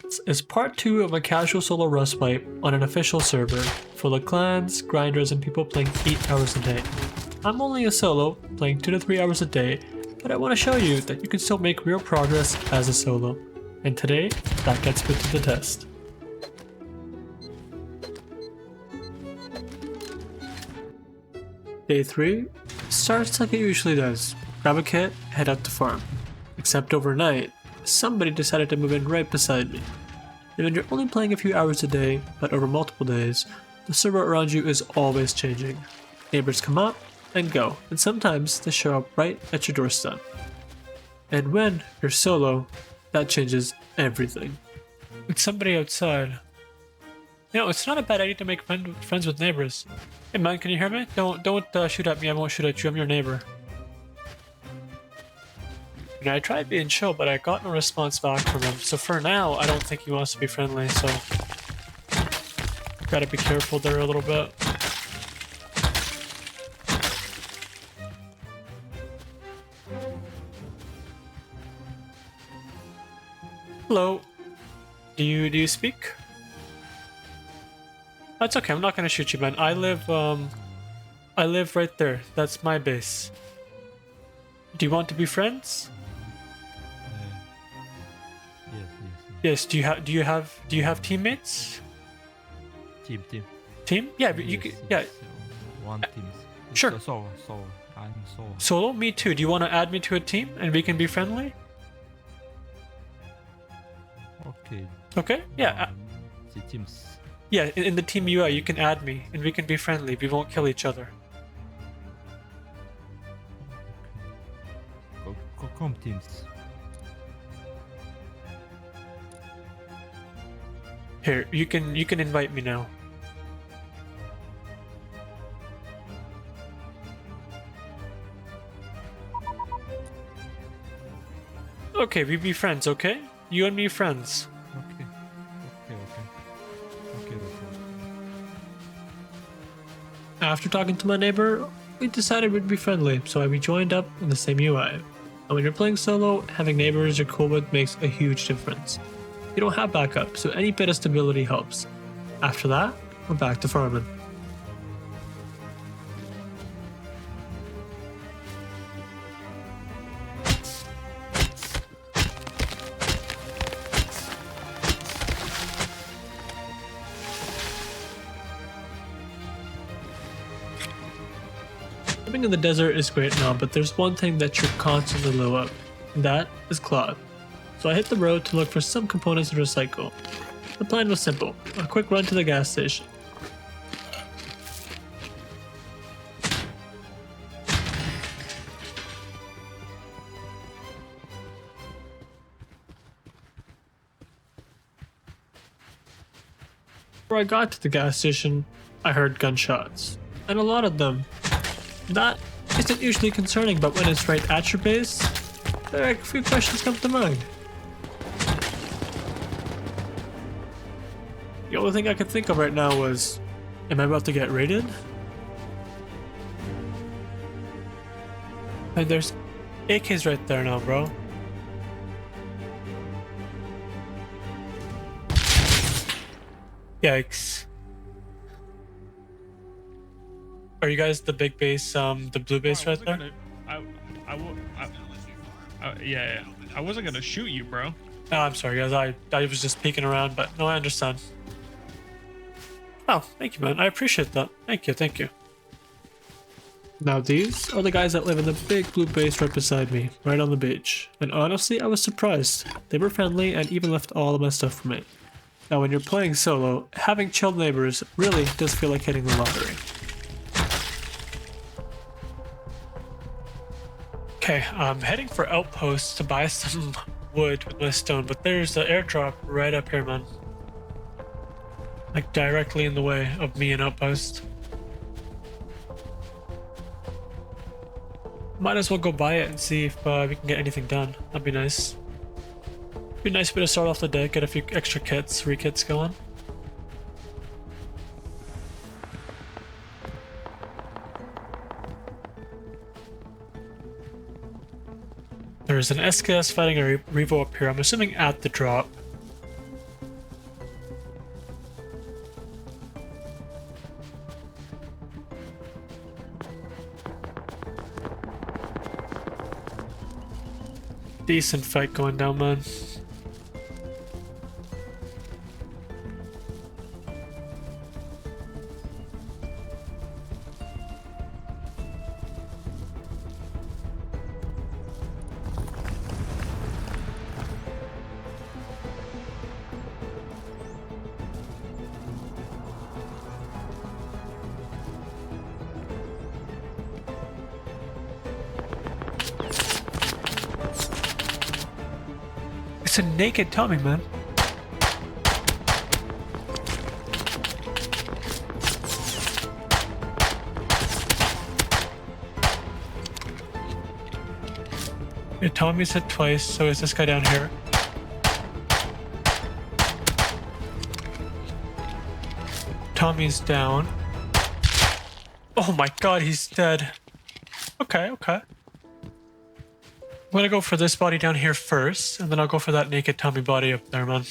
Fragments is part 2 of a casual solo rust wipe on an official server, full of clans, grinders, and people playing 8 hours a day. I'm only a solo, playing 2 to 3 hours a day, but I want to show you that you can still make real progress as a solo. And today, that gets put to the test. Day 3 starts like it usually does. Grab a kit, head out to farm. Except overnight, somebody decided to move in right beside me. And when you're only playing a few hours a day, but over multiple days, the server around you is always changing. Neighbors come up and go, and sometimes they show up right at your doorstep. And when you're solo, that changes everything. It's somebody outside. You know, it's not a bad idea to make friends with neighbors. Hey man, can you hear me? Don't shoot at me, I won't shoot at you, I'm your neighbor. You know, I tried being chill, but I got no response back from him. So for now, I don't think he wants to be friendly, so... Gotta be careful there a little bit. Hello. Do you speak? That's okay, I'm not gonna shoot you, man. I live right there. That's my base. Do you want to be friends? Yes. Do you have teammates? Team? Yeah, but you could. Yeah. One team. Sure. I'm solo. Solo? Me too. Do you want to add me to a team and we can be friendly? Okay. Okay. Yeah. The teams. Yeah. In the team UI, you can add me and we can be friendly. We won't kill each other. Come teams. Here, you can invite me now. Okay, we be friends, okay? You and me friends. Okay. After talking to my neighbor, we decided we'd be friendly, so we joined up in the same UI. And when you're playing solo, having neighbors you're cool with makes a huge difference. You don't have backup, so any bit of stability helps. After that, we're back to farming. Living in the desert is great now, but there's one thing that you're constantly low of, and that is cloth. So I hit the road to look for some components to recycle. The plan was simple, a quick run to the gas station. Before I got to the gas station, I heard gunshots, and a lot of them. That isn't usually concerning, but when it's right at your base, there are a few questions come to mind. The only thing I could think of right now was, am I about to get raided? And there's AKs right there now, bro. Yikes. Are you guys the big base, the blue base right there? Yeah, I wasn't gonna shoot you, bro. Oh, I'm sorry, guys. I was just peeking around, but no, I understand. Oh, thank you, man. I appreciate that. Thank you. Now, these are the guys that live in the big blue base right beside me, right on the beach. And honestly, I was surprised. They were friendly and even left all of my stuff for me. Now, when you're playing solo, having chilled neighbors really does feel like hitting the lottery. Okay, I'm heading for outposts to buy some wood with my stone, but there's the airdrop right up here, man. Like directly in the way of me and outpost. Might as well go buy it and see if we can get anything done. That'd be nice. Be a nice way to start off the day, get a few extra kits, re-kits going. There's an SKS fighting a Revo up here, I'm assuming at the drop. Decent fight going down, man. It's a naked Tommy, man. Yeah, Tommy's hit twice, so is this guy down here. Tommy's down. Oh my god, he's dead. Okay, okay. I'm gonna go for this body down here first, and then I'll go for that naked Tommy body up there, man.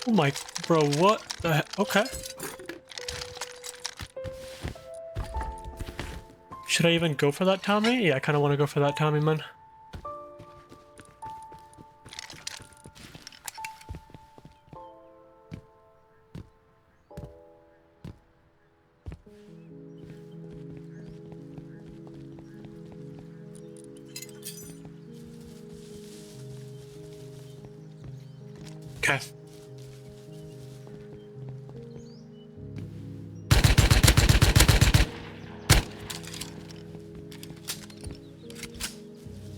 Oh my, bro, what the heck? Okay. Should I even go for that Tommy? Yeah, I kind of want to go for that Tommy, man. Okay.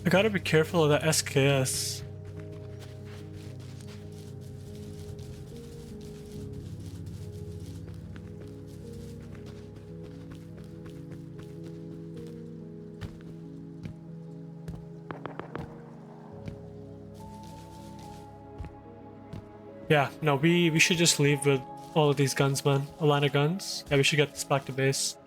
I gotta be careful of that SKS. Yeah, no, we should just leave with all of these guns, man. A line of guns. Yeah, we should get this back to base.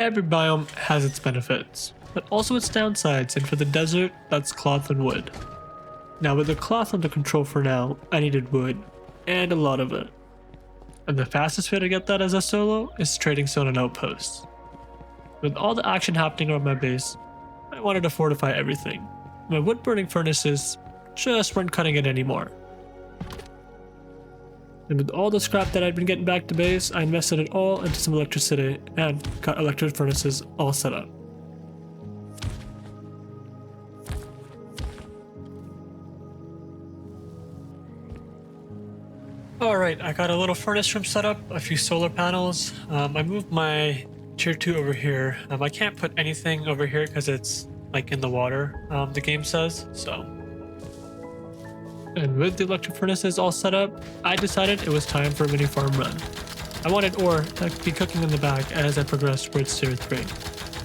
Every biome has its benefits, but also its downsides, and for the desert, that's cloth and wood. Now with the cloth under control for now, I needed wood, and a lot of it. And the fastest way to get that as a solo is trading stone and outposts. With all the action happening around my base, I wanted to fortify everything. My wood burning furnaces just weren't cutting it anymore. And with all the scrap that I'd been getting back to base, I invested it all into some electricity and got electric furnaces all set up. Alright, I got a little furnace room set up, a few solar panels. I moved my tier 2 over here. I can't put anything over here because it's like in the water, the game says, so. And with the electric furnaces all set up, I decided it was time for a mini farm run. I wanted ore to be cooking in the back as I progressed towards tier 3.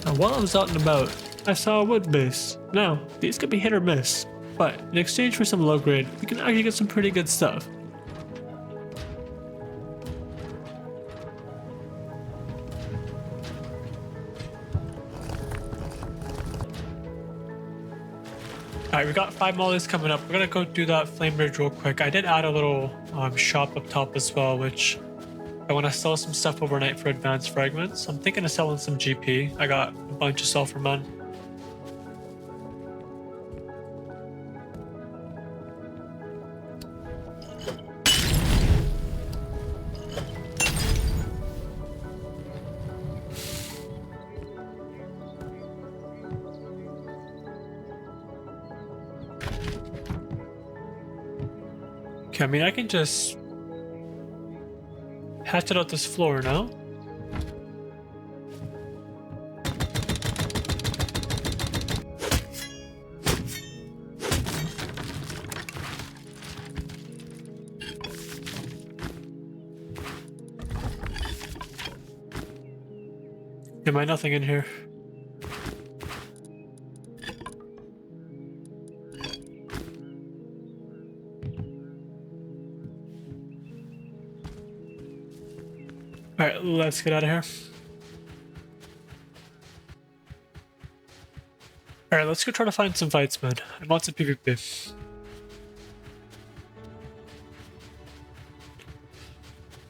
Now while I was out and about, I saw a wood base. Now, these could be hit or miss, but in exchange for some low grade, we can actually get some pretty good stuff. Alright, we got 5 mollies coming up. We're gonna go do that flame bridge real quick. I did add a little shop up top as well, which I want to sell some stuff overnight for advanced fragments. I'm thinking of selling some GP. I got a bunch of sulfur, man. Okay, I mean, I can just hatch it out this floor now. Am I nothing in here? Alright, let's get out of here. Alright, let's go try to find some fights, man. I want some PvP.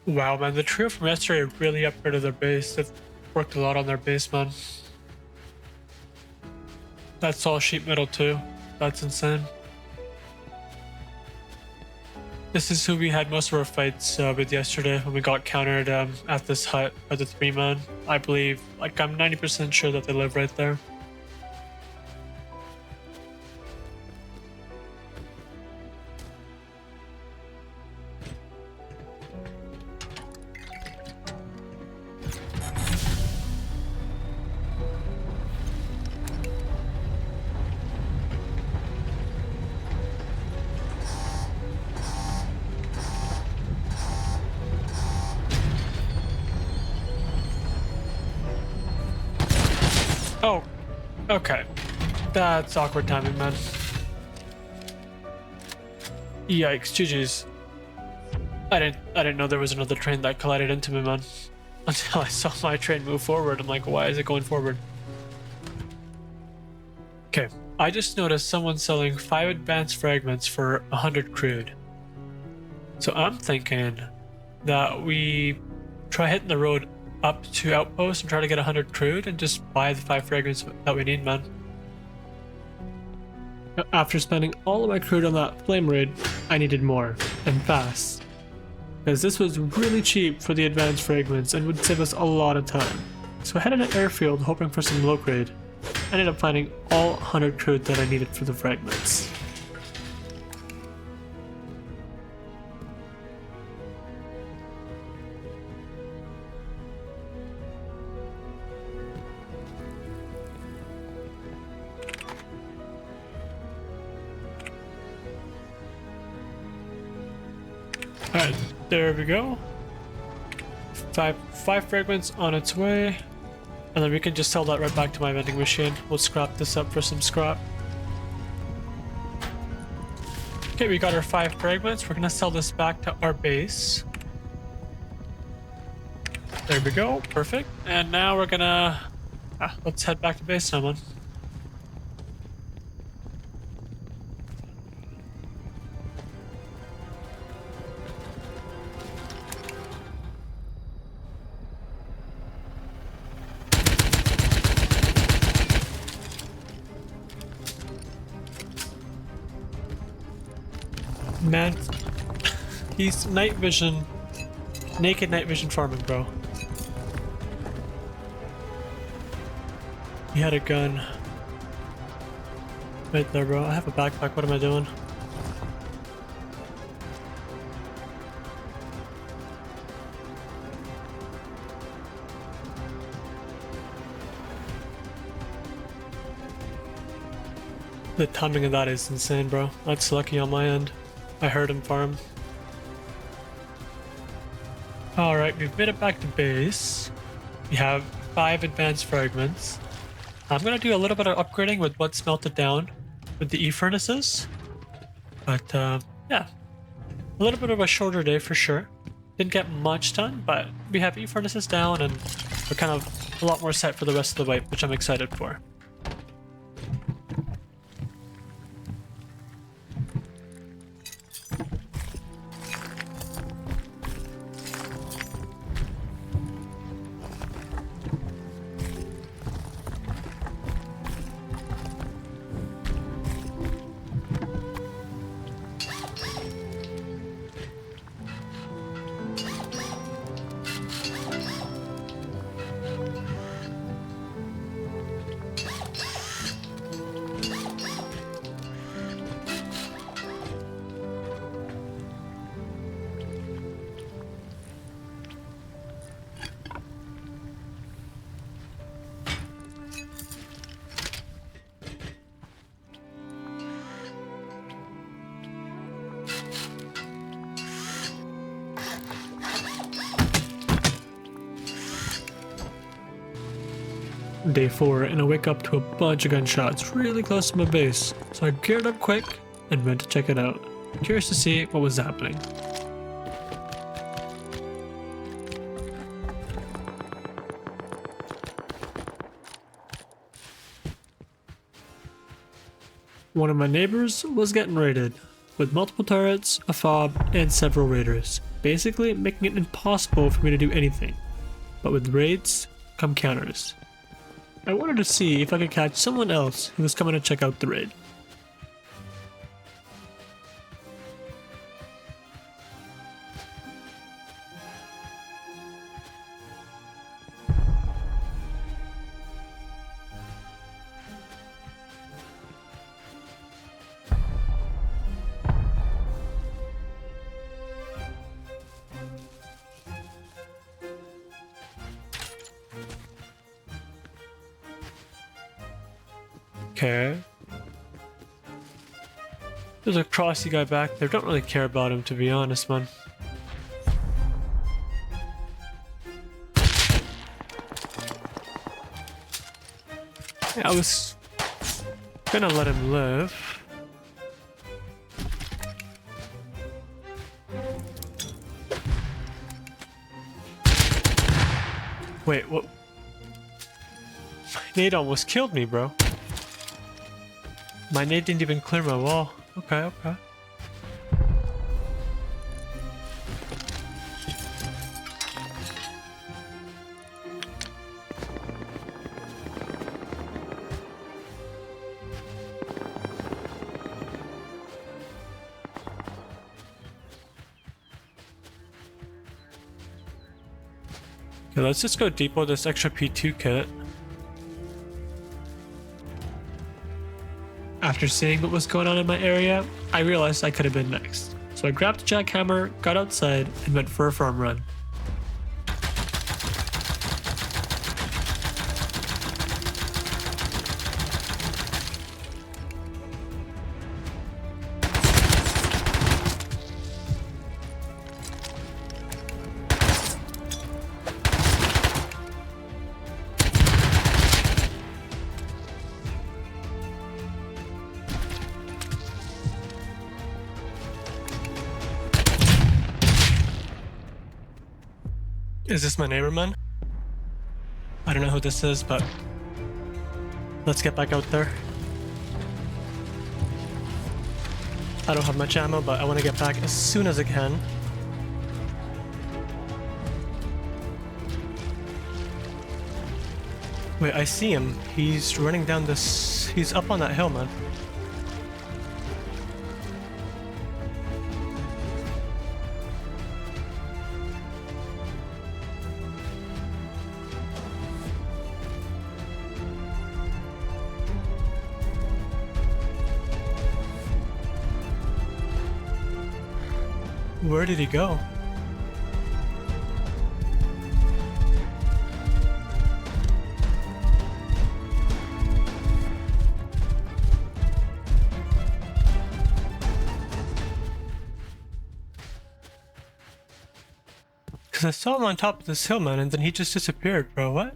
Wow, man, the trio from yesterday really upgraded their base. They've worked a lot on their base, man. That's all sheet metal too. That's insane. This is who we had most of our fights with yesterday when we got countered at this hut by the 3-man. I believe, like, I'm 90% sure that they live right there. Oh, okay. That's awkward timing, man. Yikes, GG's. I didn't know there was another train that collided into me, man. Until I saw my train move forward. I'm like, why is it going forward? Okay, I just noticed someone selling 5 advanced fragments for 100 crude. So I'm thinking that we try hitting the road up to outpost and try to get 100 crude and just buy the 5 fragments that we need, man. After spending all of my crude on that flame raid, I needed more, and fast. Because this was really cheap for the advanced fragments and would save us a lot of time. So I headed to airfield hoping for some low grade. I ended up finding all 100 crude that I needed for the fragments. Alright, there we go. Five fragments on its way. And then we can just sell that right back to my vending machine. We'll scrap this up for some scrap. Okay, we got our 5 fragments. We're gonna sell this back to our base. There we go, perfect. And now we're gonna... let's head back to base now, man. Man, he's night vision, naked night vision farming, bro. He had a gun right there, bro. I have a backpack. What am I doing? The timing of that is insane, bro. That's lucky on my end. I heard him farm. Alright, we've made it back to base. We have 5 advanced fragments. I'm gonna do a little bit of upgrading with what's melted down with the e-furnaces. But yeah, a little bit of a shorter day for sure. Didn't get much done, but we have e-furnaces down and we're kind of a lot more set for the rest of the wipe, which I'm excited for. Day 4, and I wake up to a bunch of gunshots really close to my base, so I geared up quick and went to check it out, curious to see what was happening. One of my neighbors was getting raided, with multiple turrets, a fob, and several raiders, basically making it impossible for me to do anything. But with raids, come counters. I wanted to see if I could catch someone else who was coming to check out the raid. Okay. There's a crossy guy back there. Don't really care about him, to be honest, man. Yeah, I was gonna let him live. Wait, what? My nade almost killed me, bro. My nade didn't even clear my wall. Okay, okay. Okay, let's just go depot this extra P2 kit. After seeing what was going on in my area, I realized I could have been next. So I grabbed a jackhammer, got outside, and went for a farm run. Is this my neighbor, man? I don't know who this is, but let's get back out there. I don't have much ammo, but I want to get back as soon as I can. Wait, I see him. He's running down this... He's up on that hill, man. Where did he go? Because I saw him on top of this hill, man, and then he just disappeared, bro. What?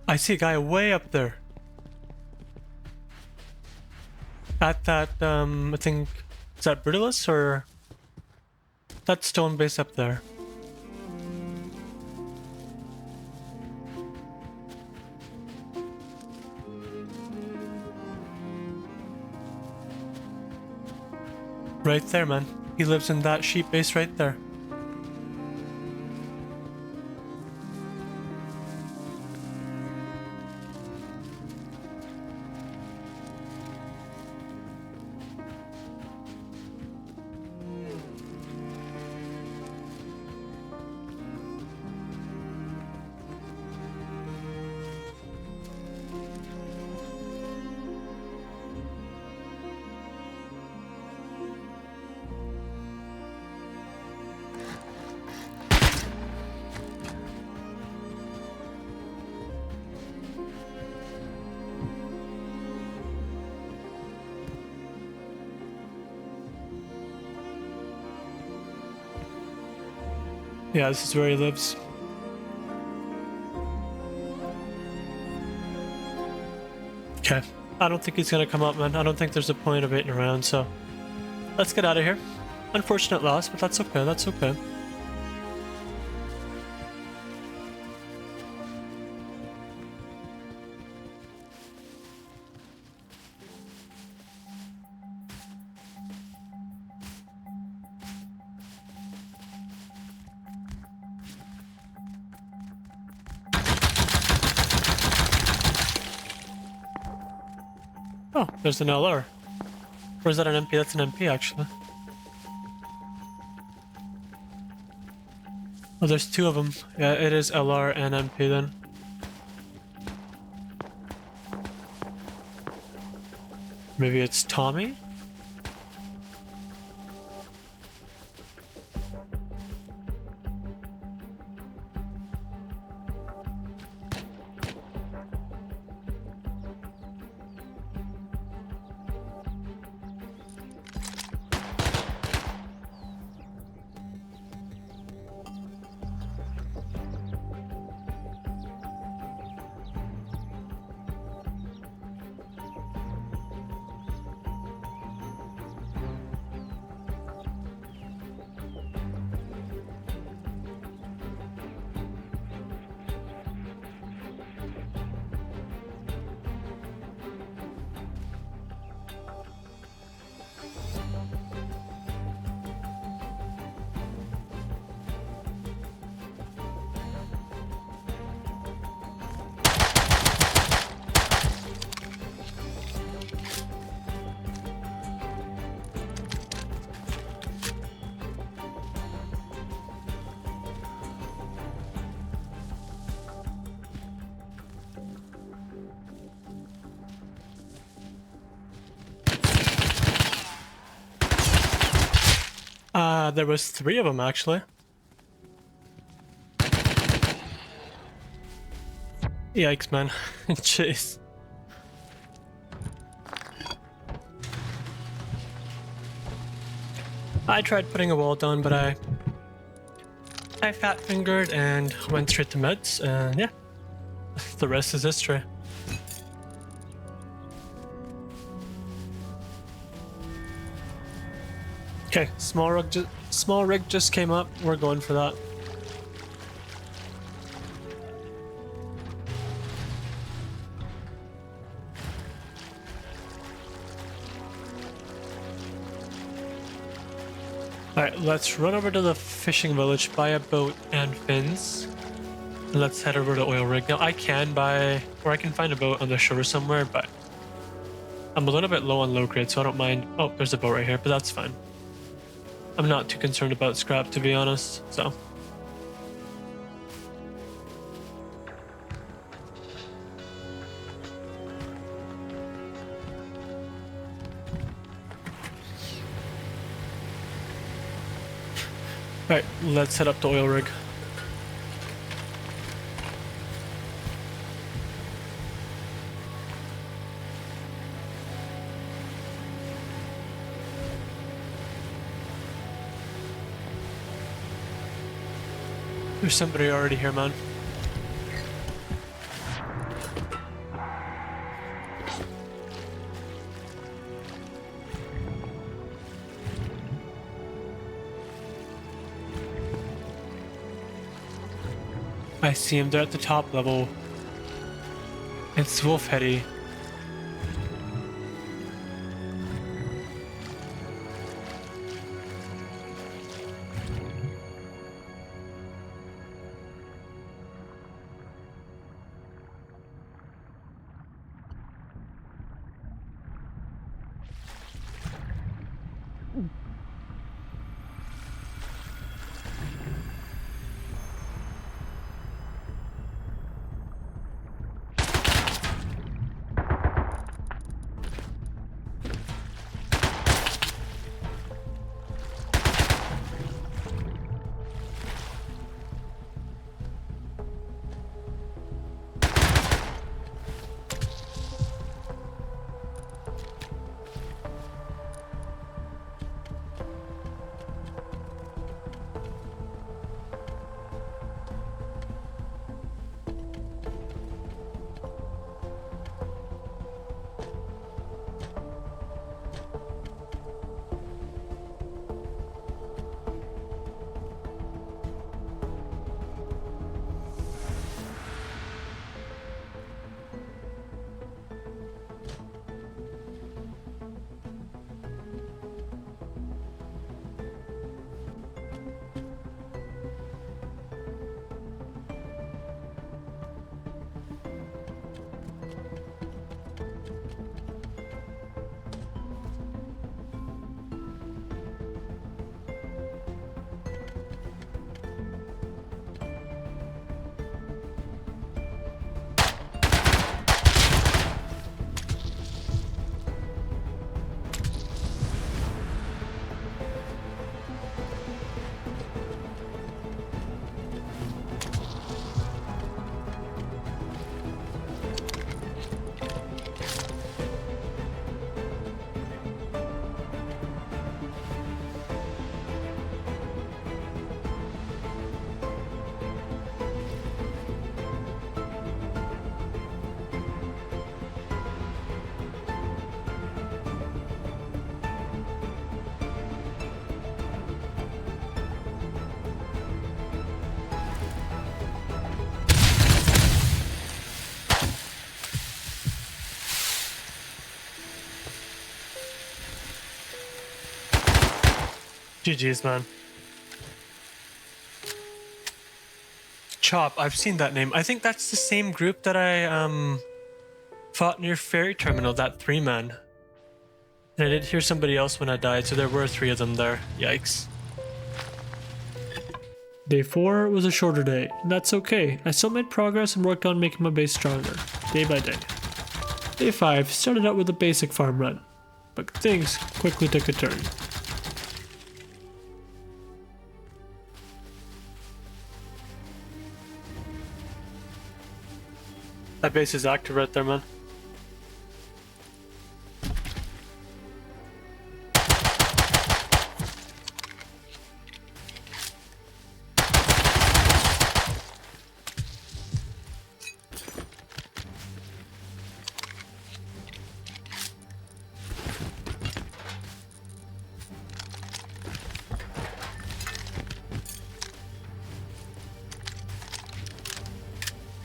I see a guy way up there. At that, I think... Is that Brutalist or... That stone base up there. Right there, man. He lives in that sheep base right there. Yeah, this is where he lives. Okay. I don't think he's gonna come up, man. I don't think there's a point of waiting around, so... Let's get out of here. Unfortunate loss, but that's okay, that's okay. Oh, there's an LR. Or is that an MP? That's an MP, actually. Oh, there's two of them. Yeah, it is LR and MP then. Maybe it's Tommy? There was three of them actually. Yikes, man. Jeez. I tried putting a wall down, but I fat fingered and went straight to meds, and yeah, the rest is history. Okay, small rig just came up. We're going for that. Alright, let's run over to the fishing village, buy a boat and fins. And let's head over to oil rig. Now I can buy, or I can find a boat on the shore somewhere, but I'm a little bit low on low grade, so I don't mind. Oh, there's a boat right here, but that's fine. I'm not too concerned about scrap, to be honest, so. Alright, let's head up to oil rig. There's somebody already here, man. I see him. They're at the top level. It's Wolfheady. GG's, man. Chop, I've seen that name. I think that's the same group that I fought near ferry terminal, that 3-man. And I did hear somebody else when I died, so there were 3 of them there. Yikes. Day 4 was a shorter day, and that's okay. I still made progress and worked on making my base stronger, day by day. Day 5 started out with a basic farm run, but things quickly took a turn. That base is active right there, man.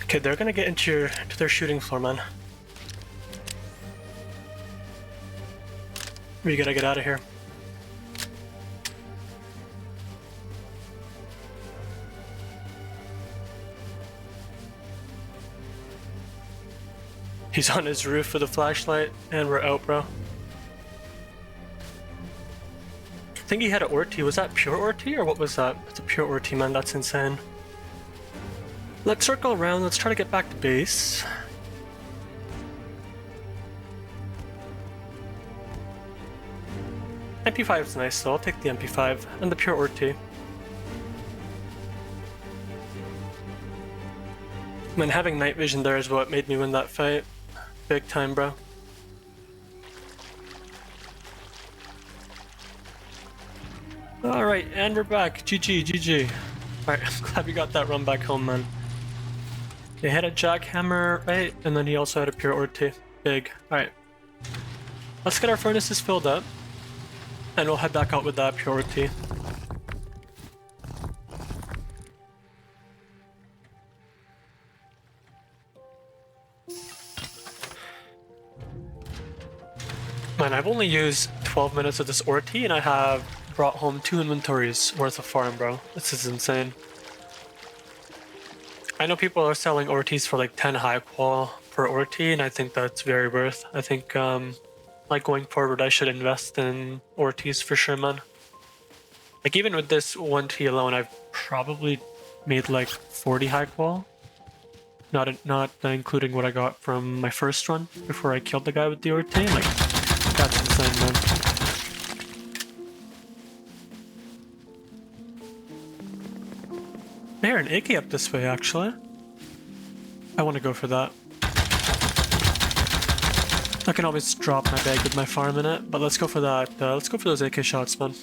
Okay, they're gonna get into their shooting floor, man. We gotta get out of here. He's on his roof with a flashlight, and we're out, bro. I think he had an Orty. Was that pure Orty, or what was that? It's a pure Orty, man. That's insane. Let's circle around, let's try to get back to base. MP5 is nice, so I'll take the MP5 and the pure Orty. Man, having night vision there is what made me win that fight. Big time, bro. Alright, and we're back. GG, GG. Alright, I'm glad we got that run back home, man. He had a jackhammer, right? And then he also had a pure Orty. Big. Alright. Let's get our furnaces filled up. And we'll head back out with that pure Orty. Man, I've only used 12 minutes of this Orty and I have brought home 2 inventories worth of farm, bro. This is insane. I know people are selling Orties for like 10 high qual per Orty, and I think that's very worth. I think like going forward I should invest in Orties for sure, man. Like even with this 1T alone, I've probably made like 40 high qual. Not including what I got from my first run before I killed the guy with the Orty. Like, that's insane, man. There, an AK up this way, actually. I want to go for that. I can always drop my bag with my farm in it, but let's go for that. Let's go for those AK shots, man.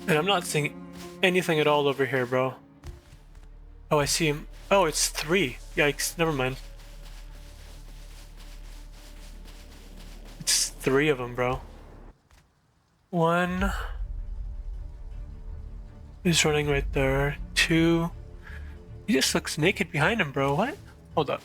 And I'm not seeing anything at all over here, bro. Oh, I see him. Oh, it's 3. Yikes, never mind. 3 of them, bro. 1. He's running right there. 2. He just looks naked behind him, bro. What? Hold up.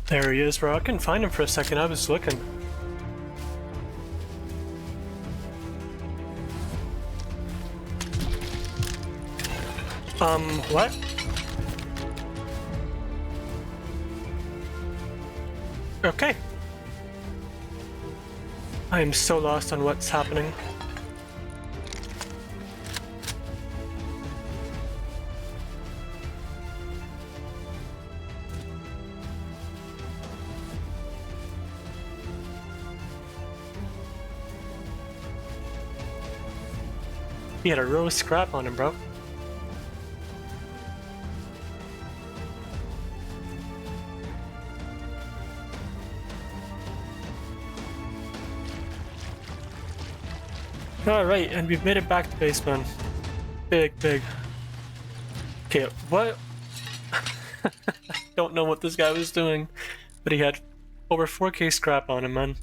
There he is, bro. I couldn't find him for a second. I was looking. What? Okay. I am so lost on what's happening. He had a row of scrap on him, bro. Alright, and we've made it back to base, man. Big. Okay, what? Don't know what this guy was doing, but he had over 4k scrap on him, man.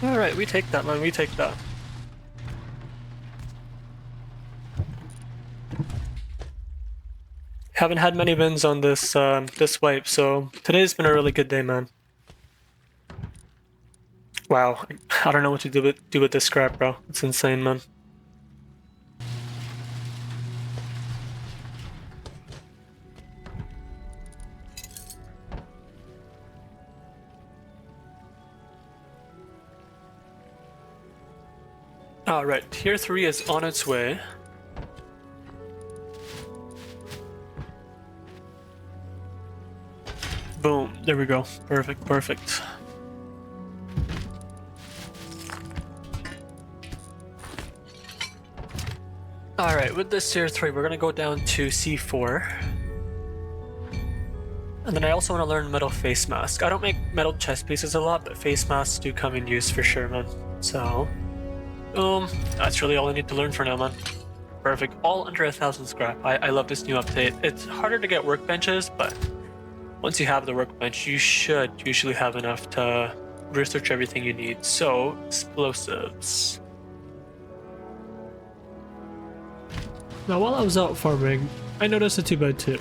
Alright, we take that, man, we take that. Haven't had many wins on this this wipe, so today's been a really good day, man. Wow, I don't know what to do with this scrap, bro. It's insane, man. Alright, tier 3 is on its way. Boom, there we go. Perfect. Alright, with this tier 3, we're gonna go down to C4. And then I also want to learn metal face mask. I don't make metal chest pieces a lot, but face masks do come in use for sure, man. So, that's really all I need to learn for now, man. Perfect, all under 1,000 scrap. I love this new update. It's harder to get workbenches, but once you have the workbench, you should usually have enough to research everything you need. So, explosives. Now while I was out farming, I noticed a 2x2.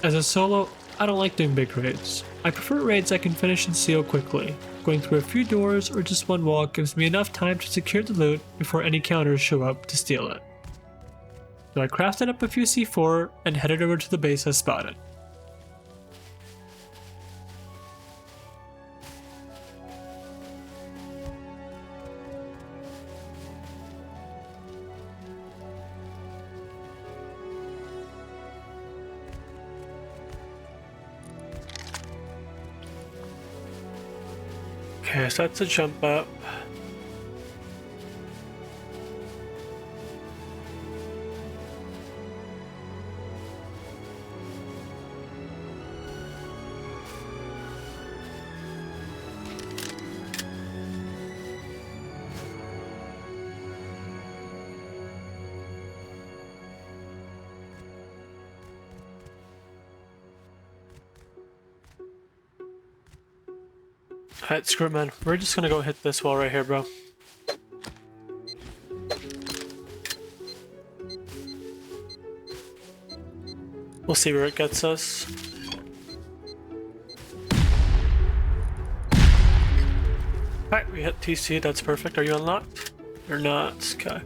As a solo, I don't like doing big raids. I prefer raids I can finish and seal quickly. Going through a few doors or just one wall gives me enough time to secure the loot before any counters show up to steal it. So I crafted up a few C4 and headed over to the base I spotted. Okay, so that's a jump up. Alright, screw it, man. We're just gonna go hit this wall right here, bro. We'll see where it gets us. Alright, we hit TC, that's perfect. Are you unlocked? You're not, okay.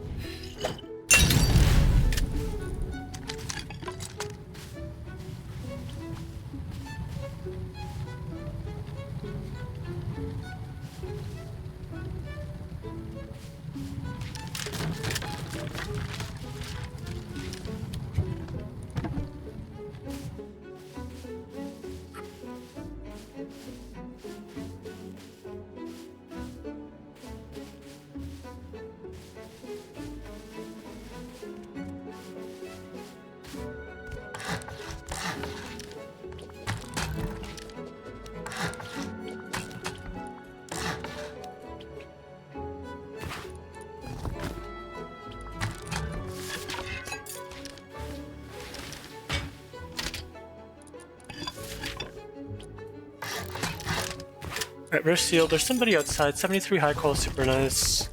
Right, we're sealed. There's somebody outside. 73 high call, super nice.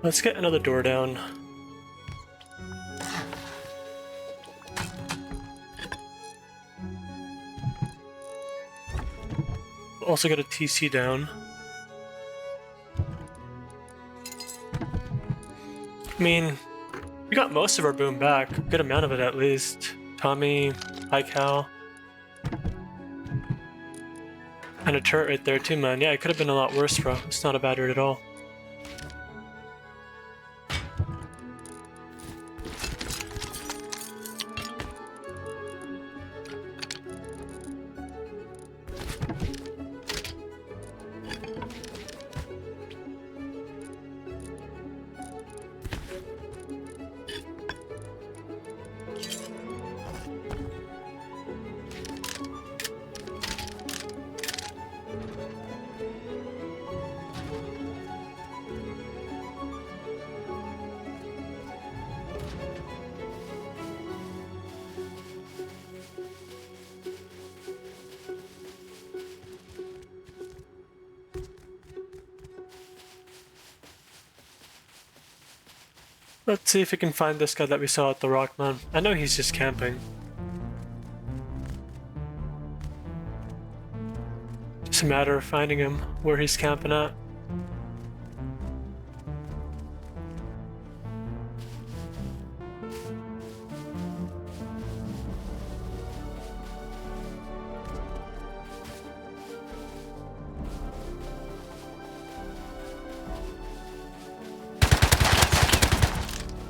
Let's get another door down. Also get a TC down. I mean, we got most of our boom back. A good amount of it at least. Tommy, hi Cal. And a turret right there too, man. Yeah, it could have been a lot worse, bro. It's not a bad turret at all. Let's see if we can find this guy that we saw at the rock, man. I know he's just camping. Just a matter of finding him, where he's camping at.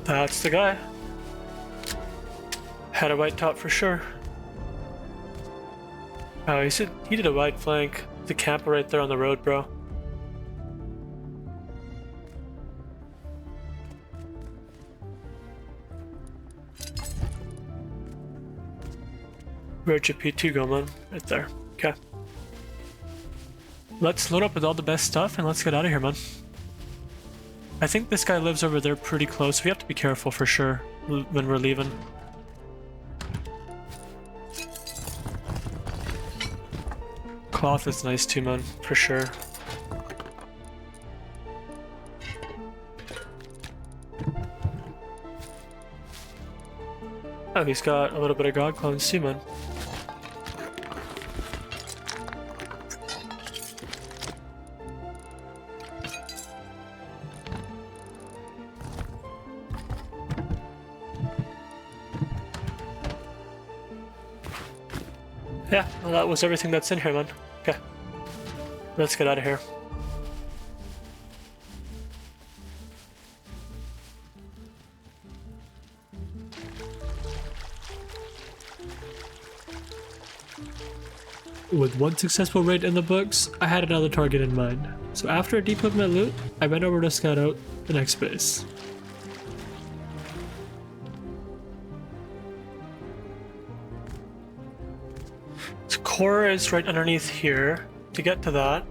That's the guy. Had a white top for sure. Oh, he did a wide flank. The camper right there on the road, bro. Where'd your P2 go, man? Right there. Okay. Let's load up with all the best stuff and let's get out of here, man. I think this guy lives over there pretty close. We have to be careful for sure when we're leaving. Cloth is nice too, man, for sure. Oh, he's got a little bit of god clones too, man. Yeah, well, that was everything that's in here, man. Okay. Let's get out of here. With one successful raid in the books, I had another target in mind. So after I deployed my loot, I went over to scout out the next base. Core is right underneath here. To get to that,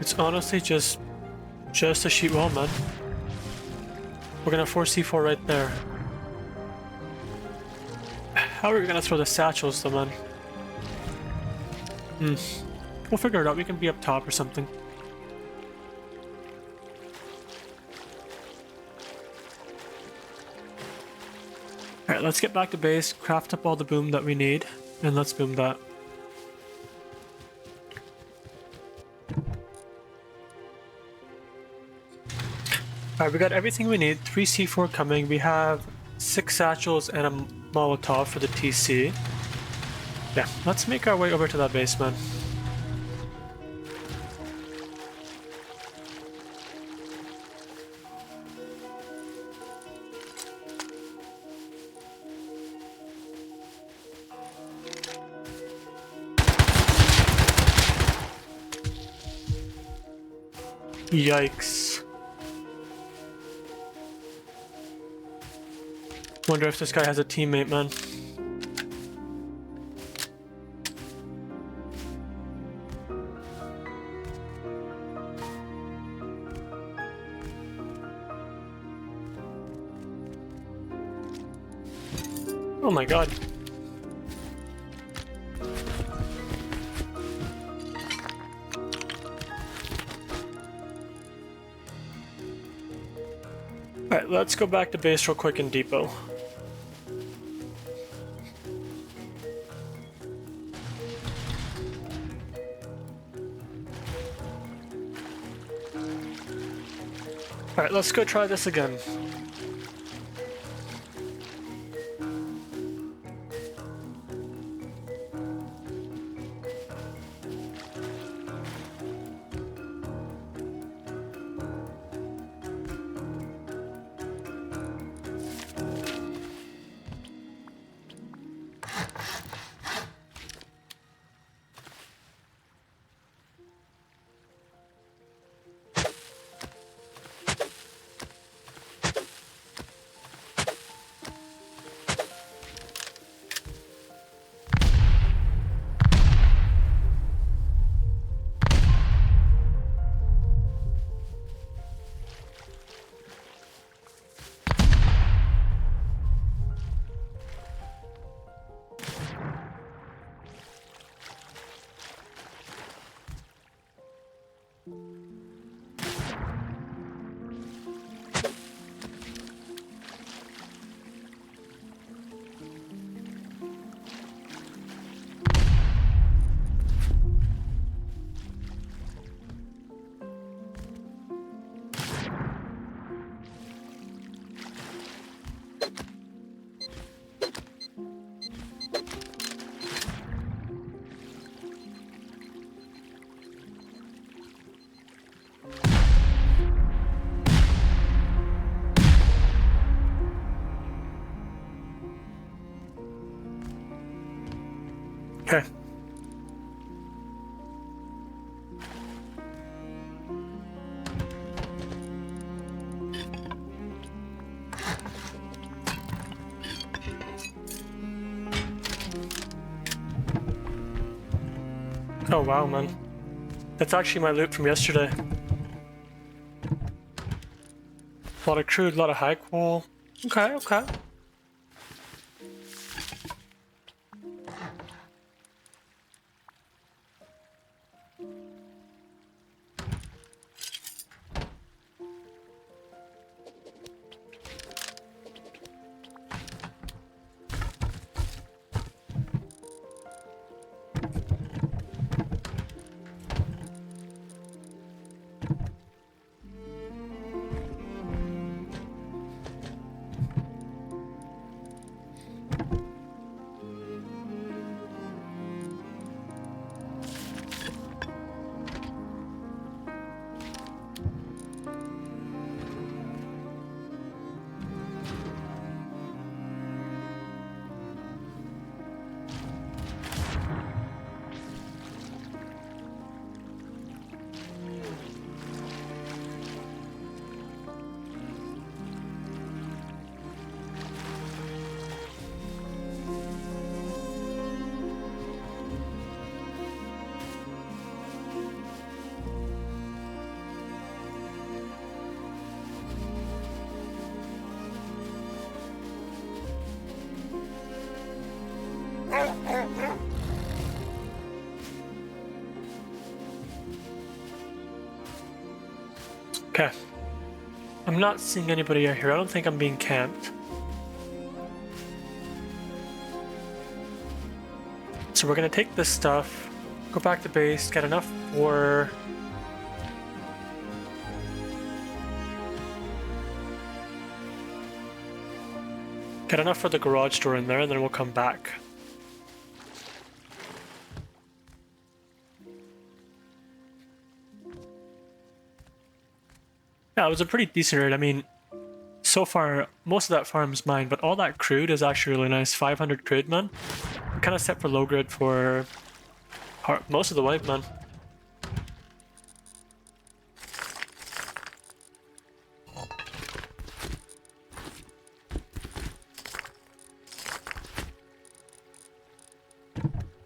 it's honestly just a sheet wall, man. We're gonna force C4 right there. How are we gonna throw the satchels, though, man? We'll figure it out. We can be up top or something. Alright, let's get back to base, craft up all the boom that we need, and let's boom that. Alright, we got everything we need. 3 C4 coming. We have 6 satchels and a Molotov for the TC. Yeah, let's make our way over to that base, man. Yikes. Wonder if this guy has a teammate, man. Oh my god. Alright, let's go back to base real quick in depot. Alright, let's go try this again. Okay. Oh wow, man. That's actually my loot from yesterday. A lot of crude, a lot of high qual. Okay, okay. Okay. I'm not seeing anybody out here. I don't think I'm being camped. So we're gonna take this stuff, go back to base, get enough for... Get enough for the garage door in there, and then we'll come back. Yeah, it was a pretty decent raid. I mean, so far, most of that farm's mine, but all that crude is actually really nice. 500 crude, man. Kind of set for low grid for most of the wipe, man.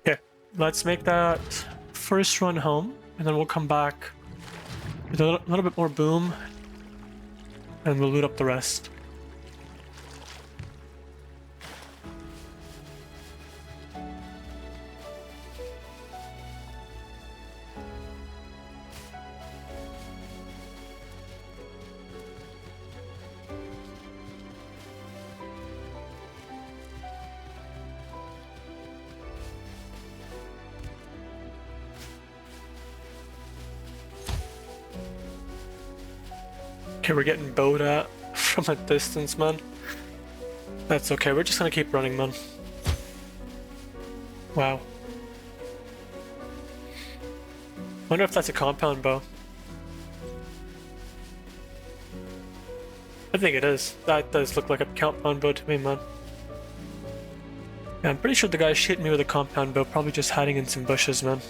Okay, let's make that first run home, and then we'll come back with a little bit more boom, and we'll loot up the rest. Okay, we're getting bowed at from a distance, man. That's okay, we're just gonna keep running, man. Wow. Wonder if that's a compound bow. I think it is. That does look like a compound bow to me, man. Yeah, I'm pretty sure the guy shooting me with a compound bow, probably just hiding in some bushes, man.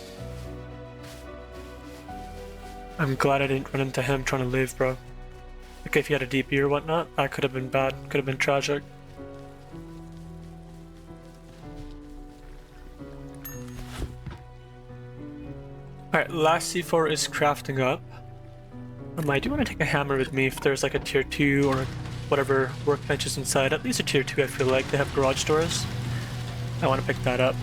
I'm glad I didn't run into him trying to live, bro. Like if he had a DP or whatnot, that could have been bad, could have been tragic. Alright, last C4 is crafting up. I do want to take a hammer with me if there's like a tier 2 or whatever workbenches inside. At least a tier 2 I feel like. They have garage doors. I want to pick that up.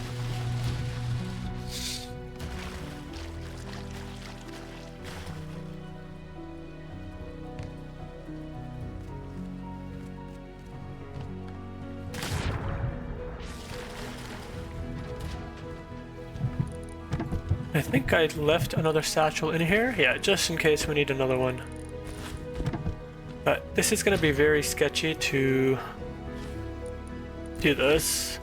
I think I left another satchel in here. Yeah, just in case we need another one. But this is going to be very sketchy to do this.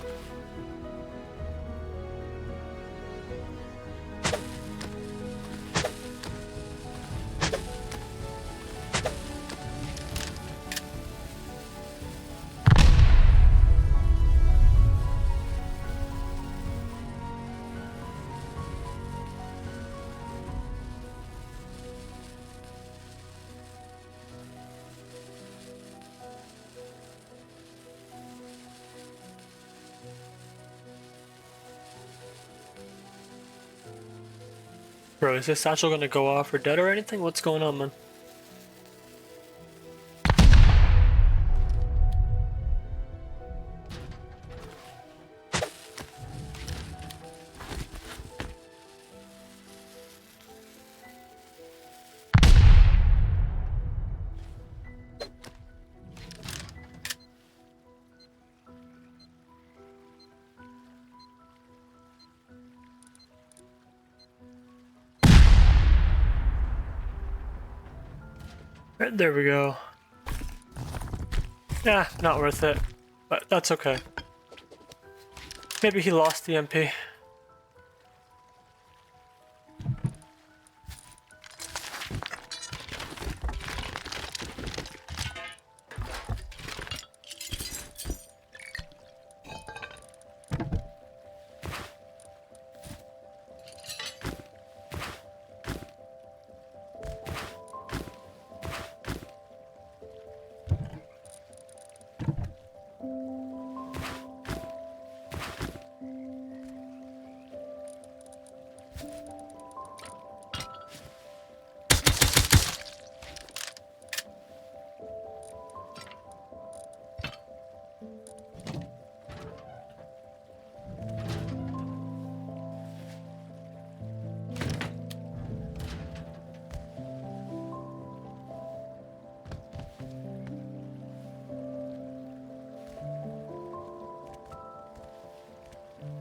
Bro, is this satchel gonna go off or dead or anything? What's going on, man? Right, there we go. Yeah, not worth it, but that's okay. Maybe he lost the MP.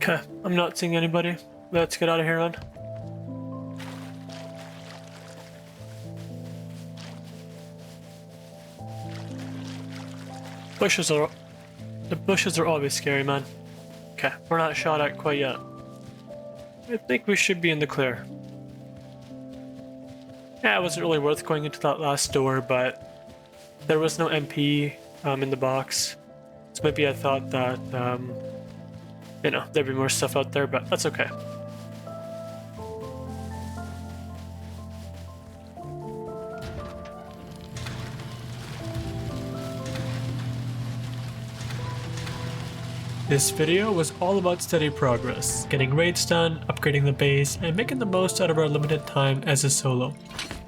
Okay, I'm not seeing anybody. Let's get out of here, man. The bushes are always scary, man. Okay, we're not shot at quite yet. I think we should be in the clear. Yeah, it wasn't really worth going into that last door, but there was no MP in the box. So maybe I thought that, you know, there'd be more stuff out there, but that's okay. This video was all about steady progress, getting raids done, upgrading the base, and making the most out of our limited time as a solo.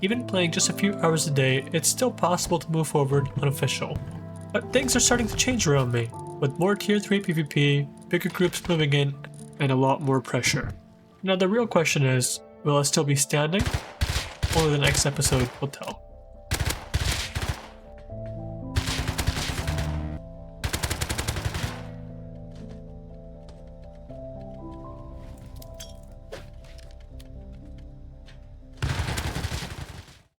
Even playing just a few hours a day, it's still possible to move forward unofficial. But things are starting to change around me, with more tier 3 PvP, bigger groups moving in, and a lot more pressure. Now the real question is, will I still be standing? Only the next episode will tell.